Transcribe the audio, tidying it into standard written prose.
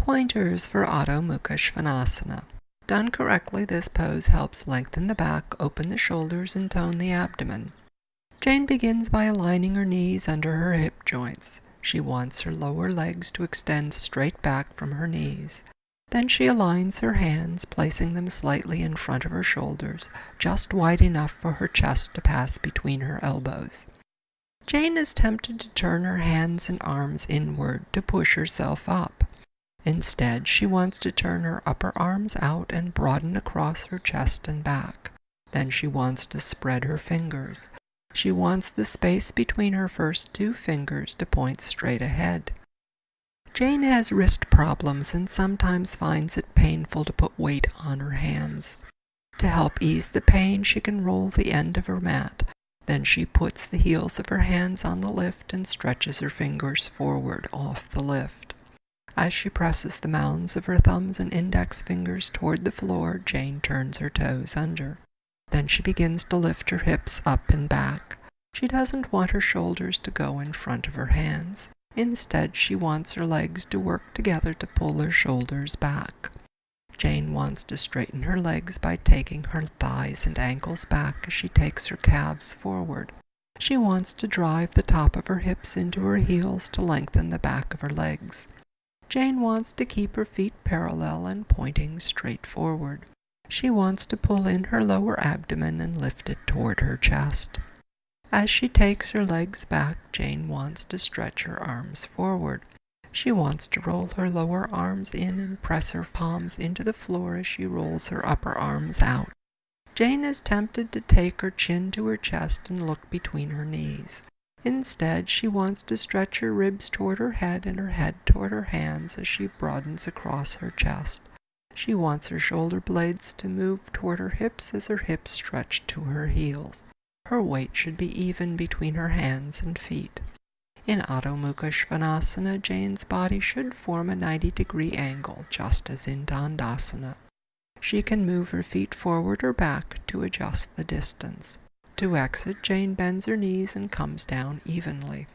Pointers for Adho Mukha Svanasana. Done correctly, this pose helps lengthen the back, open the shoulders, and tone the abdomen. Jane begins by aligning her knees under her hip joints. She wants her lower legs to extend straight back from her knees. Then she aligns her hands, placing them slightly in front of her shoulders, just wide enough for her chest to pass between her elbows. Jane is tempted to turn her hands and arms inward to push herself up. Instead, she wants to turn her upper arms out and broaden across her chest and back. Then she wants to spread her fingers. She wants the space between her first two fingers to point straight ahead. Jane has wrist problems and sometimes finds it painful to put weight on her hands. To help ease the pain, she can roll the end of her mat. Then she puts the heels of her hands on the lift and stretches her fingers forward off the lift. As she presses the mounds of her thumbs and index fingers toward the floor, Jane turns her toes under. Then she begins to lift her hips up and back. She doesn't want her shoulders to go in front of her hands. Instead, she wants her legs to work together to pull her shoulders back. Jane wants to straighten her legs by taking her thighs and ankles back as she takes her calves forward. She wants to drive the top of her hips into her heels to lengthen the back of her legs. Jane wants to keep her feet parallel and pointing straight forward. She wants to pull in her lower abdomen and lift it toward her chest. As she takes her legs back, Jane wants to stretch her arms forward. She wants to roll her lower arms in and press her palms into the floor as she rolls her upper arms out. Jane is tempted to take her chin to her chest and look between her knees. Instead, she wants to stretch her ribs toward her head and her head toward her hands as she broadens across her chest. She wants her shoulder blades to move toward her hips as her hips stretch to her heels. Her weight should be even between her hands and feet. In Adho Mukha Svanasana, Jane's body should form a 90-degree angle, just as in Dandasana. She can move her feet forward or back to adjust the distance. To exit, Jane bends her knees and comes down evenly.